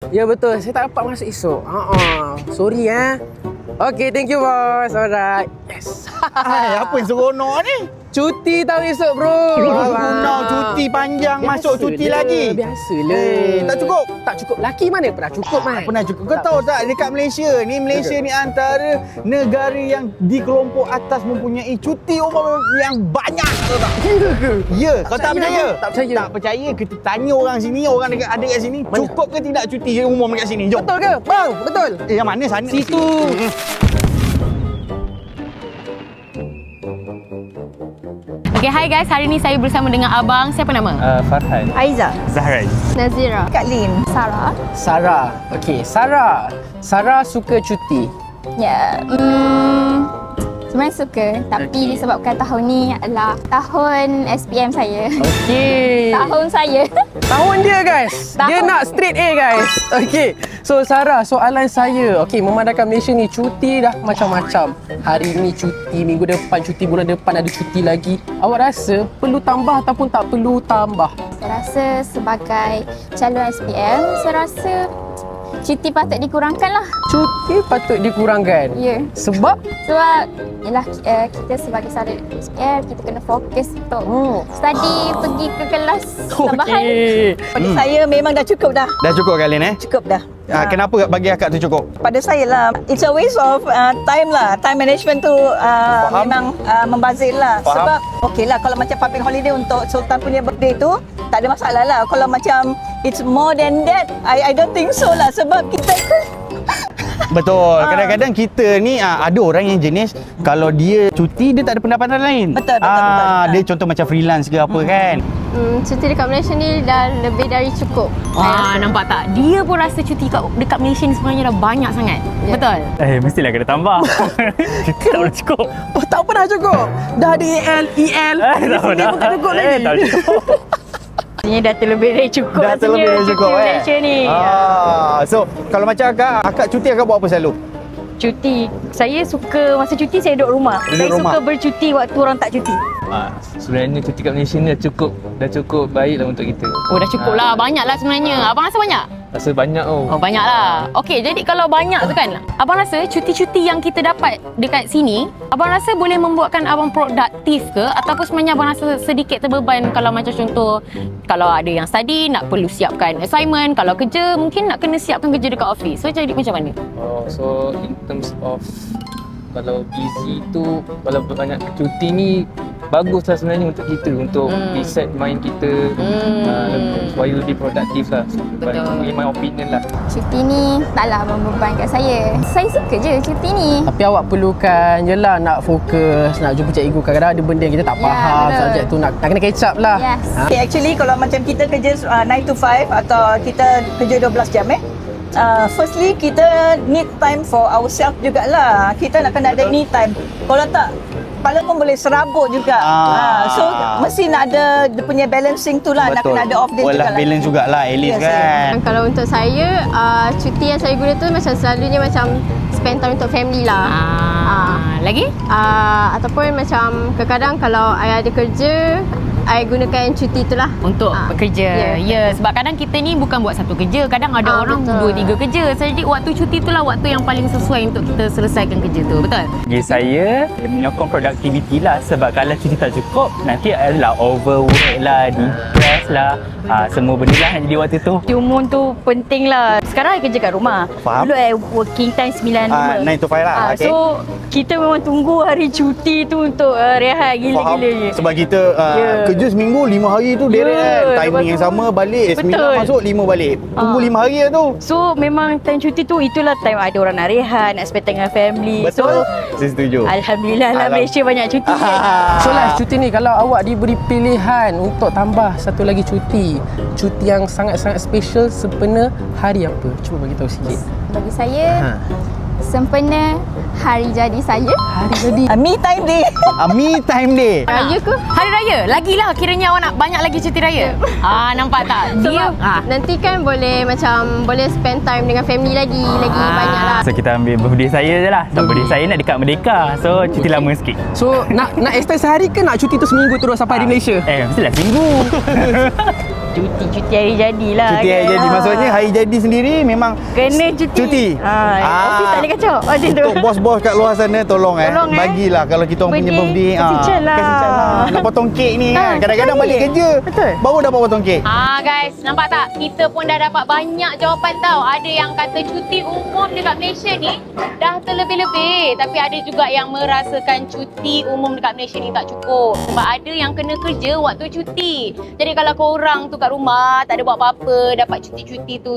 Ya betul, saya tak dapat masuk esok. Sorry Okay, thank you bos. Alright. Yes. Apa yang seronok ni? Cuti tahun esok bro. Guna cuti panjang, masuk cuti lagi. Biasalah. Tak cukup? Tak cukup. Laki mana pernah cukup man? Pernah cukup. Kau tahu tak dekat Malaysia ni antara negara yang di kelompok atas mempunyai cuti umum yang banyak, tahu tak? Ya ke? Ya, kau tak percaya? Tak percaya. Tak percaya, kita tanya orang sini, orang dekat ada kat sini, Mana? cukup ke tidak cuti umum dekat sini? Jom. Betul ke? Bang, betul. Yang mana sana? Situ. Okay, hi guys. Hari ni saya bersama dengan abang. Siapa nama? Farhan. Aiza, Zahran. Nazira, Kak Lin, Sarah. Sarah. Okay, Sarah. Sarah suka cuti. Ya, sebenarnya suka, tapi disebabkan tahun ni adalah tahun SPM saya. Okay. Tahun saya. Tahun dia guys. Dia Tahun. nak straight A guys. Okay. So Sarah, soalan saya. Okay, memandangkan Malaysia ni cuti dah macam-macam. Hari ni cuti, minggu depan cuti, bulan depan ada cuti lagi. Awak rasa perlu tambah ataupun tak perlu tambah? Saya rasa sebagai calon SPM, saya rasa cuti patut dikurangkan lah. Cuti patut dikurangkan. Ya. Sebab? Sebab yalah, kita sebagai calon SPM, kita kena fokus untuk study, pergi ke kelas tambahan. Okay. Bagi saya memang dah cukup dah. Dah cukup kali ni? Cukup dah. Kenapa bagi akak tu cukup? Pada saya lah, it's a waste of time lah. Time management tu memang membazir lah. Faham. Sebab okey lah kalau macam public holiday untuk Sultan punya birthday tu, tak ada masalah lah. Kalau macam it's more than that, I don't think so lah. Sebab kita Betul. Kadang-kadang kita ni ada orang yang jenis kalau dia cuti dia tak ada pendapatan lain. Betul. Dia contoh macam freelance ke apa kan. Cuti dekat Malaysia ni dah lebih dari cukup. Nampak tak? Dia pun rasa cuti dekat Malaysia ni sebenarnya dah banyak sangat. Ya. Betul? Mestilah kena tambah. Kita tak boleh cukup. Oh, tak pernah cukup. Dah ada EL. Di Tak sini pernah. pun tak cukup lagi. Tak cukup. Ini dah terlebih dari cukup. Dah terlebih dari rasanya cukup cuti Malaysia ni. So kalau macam akak cuti akak buat apa selalu? Cuti. Saya suka masa cuti saya duduk rumah. Duduk Saya rumah. suka bercuti waktu orang tak cuti. Sebenarnya cuti kat Malaysia ni dah cukup baik lah untuk kita. Oh, dah cukup lah. Banyak lah sebenarnya. Abang rasa banyak? Rasa banyak Oh, banyak lah. Okey, jadi kalau banyak tu kan, abang rasa cuti-cuti yang kita dapat dekat sini, abang rasa boleh membuatkan abang produktif ke? Ataupun sebenarnya abang rasa sedikit terbeban kalau macam contoh, kalau ada yang study, nak perlu siapkan assignment. Kalau kerja, mungkin nak kena siapkan kerja dekat office. So, jadi macam mana? So in terms of kalau busy tu, kalau banyak cuti ni baguslah sebenarnya untuk kita, untuk reset mind kita, supaya lebih produktif lah. Betul. In my opinion lah. Cuti ni taklah membebankan saya. Saya suka je cuti ni. Tapi awak perlukan je lah nak fokus, nak jumpa cikgu. Kadang-kadang ada benda yang kita tak Ya, faham, betul. subjek tu nak kena catch up lah. Yes. Okay, actually kalau macam kita kerja 9 to 5 atau kita kerja 12 jam firstly kita need time for ourselves jugalah. Kita nak kena ada me time. Kalau tak, kepala pun boleh serabut juga. So mesti nak ada dia punya balancing tu lah. Nak kena ada off day Walah juga balance jugalah at least Yes, kan. Kalau untuk saya, cuti yang saya guna tu macam selalunya macam spend time untuk family lah. Lagi? Ataupun macam kadang-kadang kalau I ada kerja, I gunakan cuti tu lah. Untuk bekerja. Ya, sebab kadang kita ni bukan buat satu kerja. Kadang ada orang betul. 2-3 kerja. Jadi waktu cuti tu lah waktu yang paling sesuai untuk kita selesaikan kerja tu. Betul? Bagi saya, menyokong produktiviti lah. Sebab kalau cuti tak cukup, nanti adalah overwork lah, depress lah. Semua benda lah yang jadi waktu tu. Cuti umum tu penting lah. Sekarang I kerja kat rumah. Faham. Dulu I working time 9 9 to 5 lah. Okay. So kita memang tunggu hari cuti tu untuk rehat Faham. gila-gila je. Sebab kita kerja seminggu 5 hari tu direct kan. Timing yang sama balik, 9 Betul. masuk 5 balik. Tunggu 5 hari lah tu. So memang time cuti tu itulah time ada orang nak rehat, nak spend time dengan family. Betul. So Saya setuju. Alhamdulillah lah Malaysia banyak cuti kan. So lah, cuti ni kalau awak diberi pilihan untuk tambah satu lagi cuti yang sangat-sangat special sempena hari apa? Cuba bagi tahu sikit. Bagi saya, sempena hari jadi saya. Hari jadi. me time day. Me time day. Raya ke? Hari raya. Lagilah kiranya awak nak banyak lagi cuti raya. Nampak tak? Dia Nanti kan boleh spend time dengan family lagi banyak lah. So kita ambil birthday saya je lah. So birthday saya nak dekat Merdeka. So cuti lama sikit. So nak extend sehari ke nak cuti tu seminggu terus sampai hari Malaysia? Mestilah seminggu. Cuti hari jadi lah. Cuti hari jadi. Maksudnya hari jadi sendiri memang kena cuti. Office tak boleh kacau. Macam tu. Untuk bos-bos kat luar sana tolong bagilah kalau kita orang punya birthday. Kasih chan lah. Kasih chan lah. Nak potong kek ni kan. Kadang-kadang sekali. balik kerja. Betul. Baru dapat potong kek. Guys, nampak tak? Kita pun dah dapat banyak jawapan tau. Ada yang kata cuti umum dekat Malaysia ni dah terlebih-lebih. Tapi ada juga yang merasakan cuti umum dekat Malaysia ni tak cukup. Sebab ada yang kena kerja waktu cuti. Jadi kalau korang tu kat rumah tak ada buat apa-apa, dapat cuti-cuti tu,